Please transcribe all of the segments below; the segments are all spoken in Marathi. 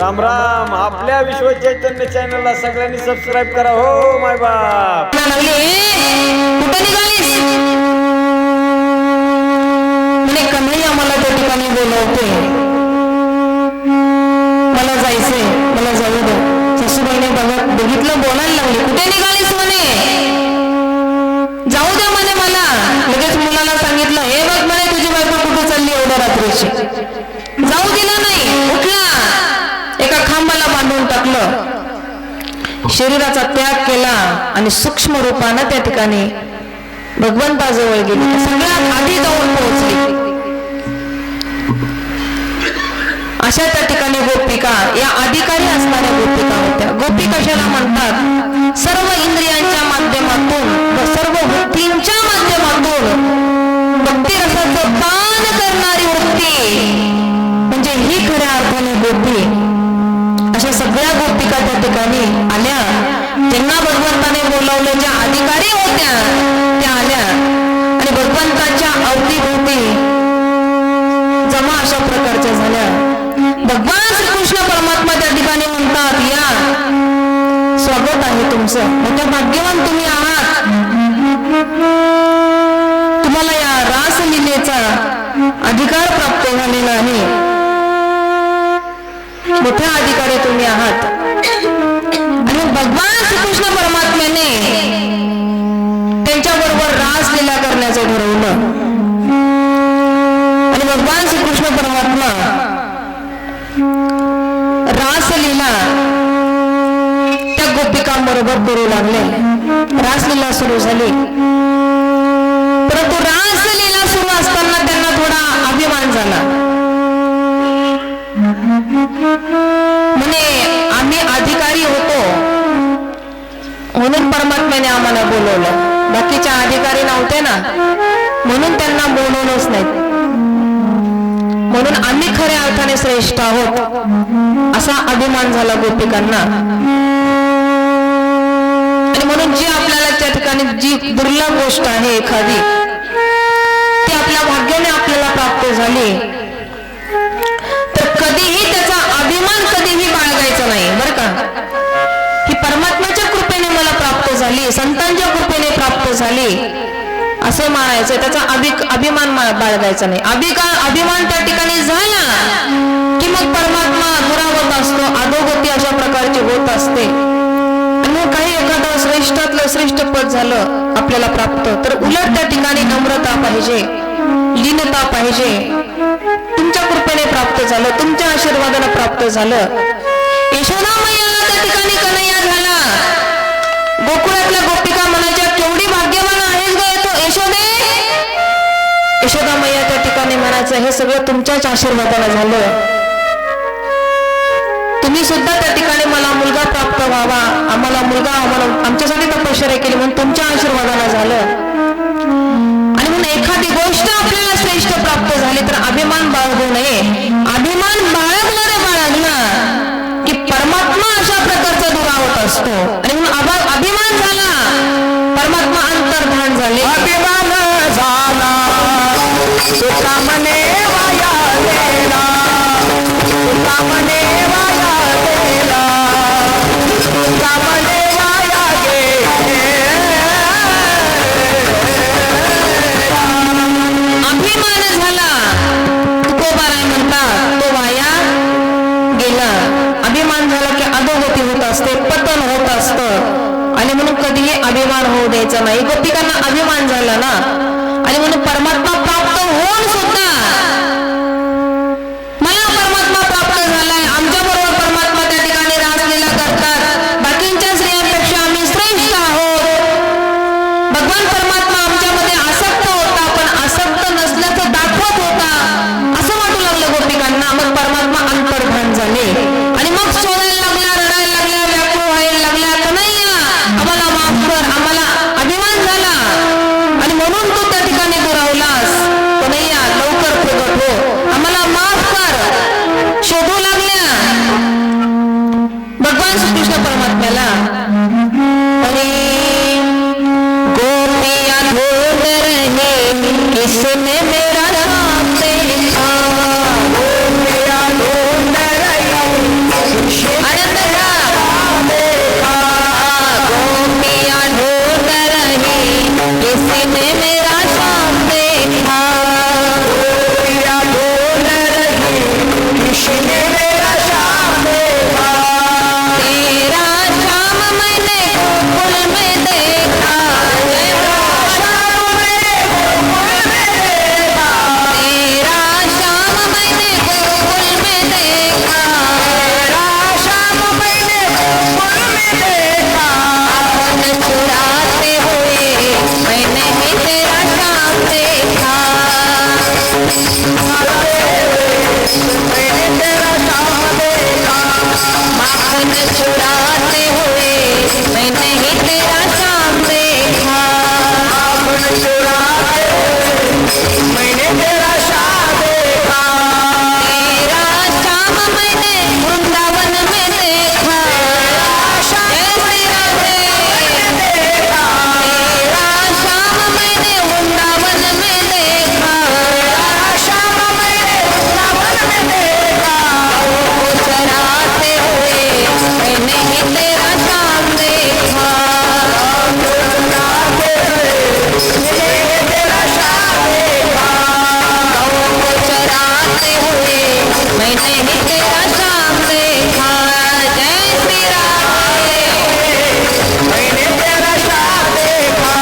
राम राम. आपल्या विश्व चैतन्य चॅनलला सगळ्यांनी सबस्क्राईब करा हो माय बाप. कुठे निघालीस? म्हणे कन्हैया मला त्या ठिकाणी बोलवते, मला जायचंय, मला जाऊ दे. सासूबाईने बघितलं, बोलायला लागली. कुठे निघालीस म्हणे? जाऊ द्या म्हणे मला. लगेच मुलाला सांगितलं, हे बघ म्हणे तुझी बायको कुठे चालली एवढ्या रात्रीची. जाऊ दिला नाही, उठला, एका खांबाला बांधून टाकलं, शरीराचा त्याग केला आणि सूक्ष्म रूपानं त्या ठिकाणी भगवंताजवळ गेली. सगळ्यात आधी जाऊन पोहोचली. अशा त्या ठिकाणी गोपिका, या अधिकारी असणाऱ्या गोपिका होत्या. गोपी कशाला म्हणतात? सर्व इंद्रियांच्या माध्यमातून व सर्व वृत्तींच्या माध्यमातून भक्ती रसाचं पान करणारी वृत्ती म्हणजे ही खऱ्या अर्थाने गोपी. अशा सगळ्या गोपिका त्या ठिकाणी आल्या. त्यांना भगवंताने बोलावलं, ज्या अधिकारी होत्या त्या आल्या आणि भगवंताच्या अवतीभोवती जमा अशा प्रकारच्या झाल्या. भगवान श्रीकृष्ण परमात्मा त्या ठिकाणी म्हणतात, या स्वागत आहे तुमचं, मोठ्या भाग्यवान तुम्ही आहात. तुम्हाला या रासलीलेचा अधिकार प्राप्त झालेला आहे, मोठ्या अधिकारी तुम्ही आहात. आणि भगवान श्रीकृष्ण परमात्म्याने त्यांच्याबरोबर रासलीला करण्याचं ठरवलं. आणि भगवान श्रीकृष्ण परमात्मा रासलीला त्या गोपिकांबरोबर करू लागले. रासलीला सुरू झाली, परंतु रासलीला सुरू असताना त्यांना थोडा अभिमान झाला. म्हणे आम्ही अधिकारी होतो म्हणून परमात्म्याने आम्हाला बोलवलं, बाकीच्या अधिकारी नव्हते ना म्हणून त्यांना बोलवलंच नाही, म्हणून आम्ही खऱ्या अर्थाने श्रेष्ठ आहोत असा अभिमान झाला गोपिकांना. आणि म्हणून जी आपल्याला त्या ठिकाणी जी दुर्लभ गोष्ट आहे एखादी, ती आपल्या भाग्याने आपल्याला प्राप्त झाली, तर कधीही त्याचा अभिमान कधीही बाळगायचा नाही बरं का. ही परमात्म्याच्या कृपेने मला प्राप्त झाली, संतांच्या कृपेने प्राप्त झाली असे मानायचं, त्याचा अभिमान बाळगायचा नाही. अभिमान त्या ठिकाणी झाला की मग परमात्मा दुरावत असतो, अधोगती अशा प्रकारची होत असते. आणि मग काही एखादं श्रेष्ठातलं श्रेष्ठ पद झालं आपल्याला प्राप्त, तर उलट त्या ठिकाणी नम्रता पाहिजे, लीनता पाहिजे. तुमच्या कृपेने प्राप्त झालं, तुमच्या आशीर्वादाने प्राप्त झालं. यशोदा मैयाला त्या ठिकाणी कन्हैया झाला. गोकुळातल्या गोपिका म्हणायच्या, केवढी भाग्यवान आहेस ग यशोदे. यशोदा मैया त्या ठिकाणी म्हणायचं, हे सगळं तुमच्याच आशीर्वादाने झालं. तुम्ही सुद्धा त्या ठिकाणी मला मुलगा प्राप्त व्हावा, आम्हाला आमच्यासाठी तपश्चर्या केली म्हणून तुमच्या आशीर्वादाने झालं. आणि म्हणून एखादी गोष्ट आपल्याला श्रेष्ठ प्राप्त झाली तर अभिमान बाळगू नये. अभिमान बाळगला की परमात्मा अशा प्रकारचा दुरावत असतो. आणि म्हणून अभिमान झाला, परमात्मा अंतर्धान झाले. अभिमान झाला तुका मने वाया गेला, तुका मने वाया गेला, तुका मने वाया गेला. अभिमान झाला, तुकोबाराय म्हणतात, तो वाया गेला. अभिमान झाला की अधोगती होत असते, पतन होत असतं. आणि म्हणून कधीही अभिमान होऊ द्यायचा नाही. गोपिकांना अभिमान झाला ना, आणि म्हणून परमात्मा प्राप्त होऊन सुद्धा मला परमात्मा प्राप्त झालाय, आमच्या बरोबर परमात्मा त्या ठिकाणी रासलीला करतात, बाकींच्या स्त्रियांपेक्षा आम्ही श्रेष्ठ आहोत. भगवान परमात्मा आमच्यामध्ये आसक्त होता, पण आसक्त नसल्याचं दाखवत होता असं वाटू लागलं गोपिकांना. मग परमात्मा अंतर्धान झाले आणि मग शोधायला लागल्या, रडायला लागल्या, व्याकुळ व्हायला लागल्या, कन्हैया आम्हाला माफ कर, आम्हाला अभिमान झाला आणि म्हणून तू त्या ठिकाणी दुरावलास. कन्हैया लवकर मैंने ही तेरा शाम देखा। जय श्री राम। मैंने तेरा शाम देखा,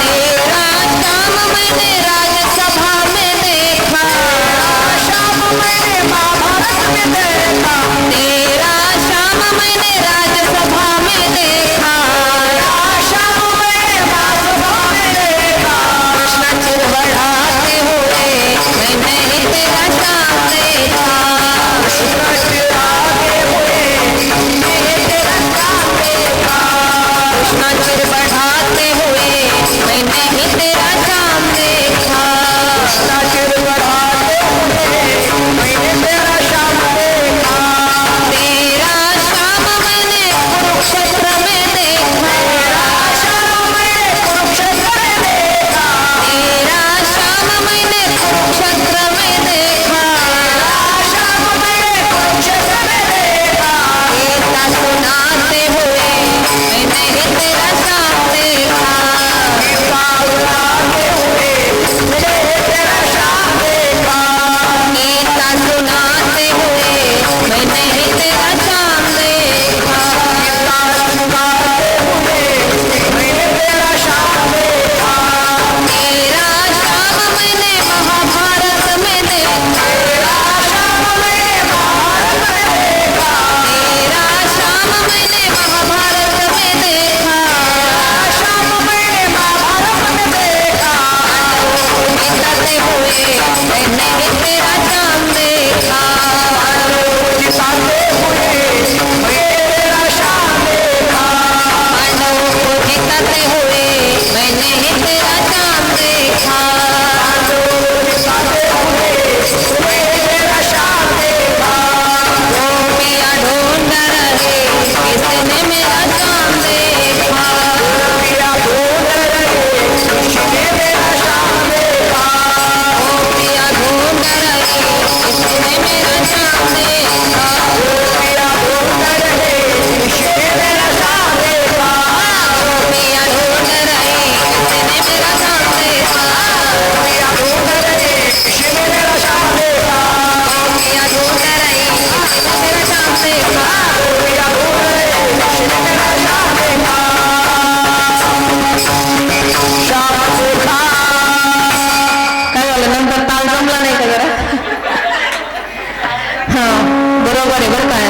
तेरा शाम मैंने राज्यसभा में देखा। शाम मैंने महाभारत में देखा, तेरा शाम मैंने राज्यसभा में देखा। शाम मैंने महासभा में देखा। कृष्ण चिर बढ़ाते हुए मैंने ही तेरा शाम देखा। कृष्ण चिरागे हुए मैंने तेरा शाम देखा, कृष्ण चिर बढ़ाते हुए मैंने ही तेरा शाम देखा। कृष्ण चिर बढ़ाते हुए मैंने तेरा शाम देखा। तेरा शाम मैंने कुरुक्षेत्र में देखा। शाम मैंने कुरुक्षेत्र में देखा, तेरा शाम मैंने कुरुक्षेत्र में देखा। शाम मैंने कुरुक्षेत्र में देखा। गीता सुनाते हुए मैंने ही तेरा शाम देखा। गीता उड़ाते हुए मैंने तेरा शाम देखा। गीता सुनाते हुए मैंने ही तेरा शाम देखा। गीता सुनाते हुए मैंने तेरा शाम देखा। तेरा शाम मैंने महाभारत में देखा। शाम मैंने महाभारत में देखा, तेरा शाम मैंने महाभारत में देखा। शाम मैंने महाभारत में देखा। जिताते हुए मैंने ही तेरा शाम देखा। जिताते हुए मैंने तेरा शाम देखा। पांडवों को जिताते हुए मैंने ही तेरा शाम देखा। जिताते हुए मैंने तेरा शाम देखा। गोपियाँ ढूंढ रहे किसने मेरा शाम देखा। पिया ढूंढ रहे किसने मेरा शाम देखा। गोपियाँ ढूंढ रहे किसने मेरा शाम देखा। पिया ढूंढ रहे किसने मेरा शाम देखा। गोपियाँ ढूंढ रहे किसने मेरा शाम देखा। पिया ढूंढ रहे किसने मेरा शाम देखा। गोपियाँ ढूंढ रहे किसने मेरा शाम देखा। पिया ढूंढ रहे किसने मेरा शाम देखा। शाम देखा, काय झालं नंतर ताल जमला नाही का जरा? हा बरोबर आहे बरं काय.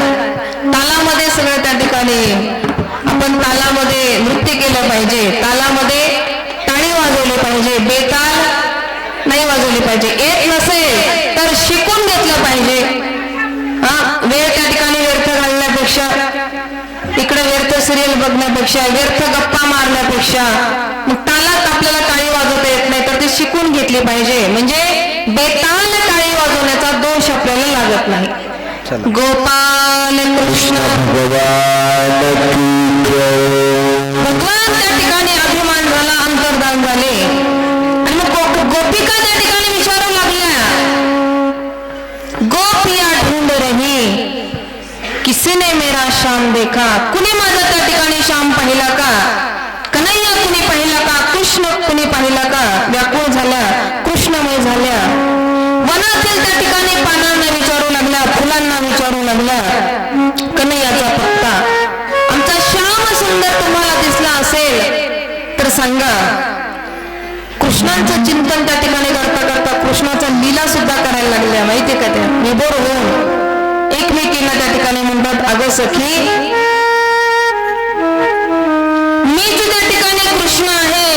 तालामध्ये सगळं त्या ठिकाणी आपण तालामध्ये नृत्य केलं पाहिजे. तालामध्ये टाळी वाजवली पाहिजे. बेताल नाही वाजवली पाहिजे. येत नसेल तर शिकून घेतलं पाहिजे. हा वेळ त्या ठिकाणी व्यर्थ घालण्यापेक्षा, इकडे व्यर्थ सिरियल बघण्यापेक्षा, व्यर्थ गप्पा मारण्यापेक्षा मग तालात आपल्याला टाळी वाजवता येत नाही तर ती शिकून घेतली पाहिजे. म्हणजे बेताल टाळी वाजवण्याचा दोष आपल्याला लागत नाही. गोपाल कृष्ण भगवान त्या ठिकाणी अभिमान झाला, अंतर्धान झाले. आणि मग गोपिका त्या ठिकाणी विचारू लागल्या, गोपिया ढूंढ रही किसने मेरा शाम देखा. कुणी माझा त्या ठिकाणी शाम पाहिला का. कन्हैया कुणी पाहिला का. कृष्ण कुणी पाहिला का. व्याकुळ झाल्या, कृष्णमय झाल्या. वनातील त्या ठिकाणी पानांना विचारू लागल्या, फुलांना विचारू लागल्या, कन्हैयाचा पत्ता. आमचा श्याम सुंदर तुम्हाला दिसला असेल तर सांगा. कृष्णांचं चिंतन त्या ठिकाणी करता करता कृष्णाचा लीला सुद्धा करायला लागल्या. माहितीये का त्या विभोर होऊन एकमेकींना त्या ठिकाणी म्हणतात, अगं सखी मीच त्या ठिकाणी कृष्ण आहे.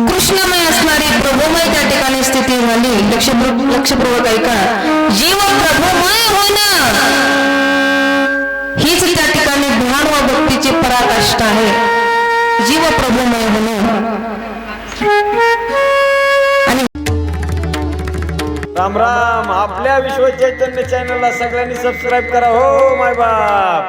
कृष्णमय असणारी प्रभुमय त्या ठिकाणी स्थिती झाली. लक्षपूर्वक ऐका. जीव प्रभुमय होणं हीच त्या ठिकाणी ध्यान व भक्तीची पराकाष्ठा आहे. जीव प्रभुमय होणं. आणि राम राम. आपल्या विश्व चैतन्य चॅनलला सगळ्यांनी सबस्क्राईब करा हो माय बाप.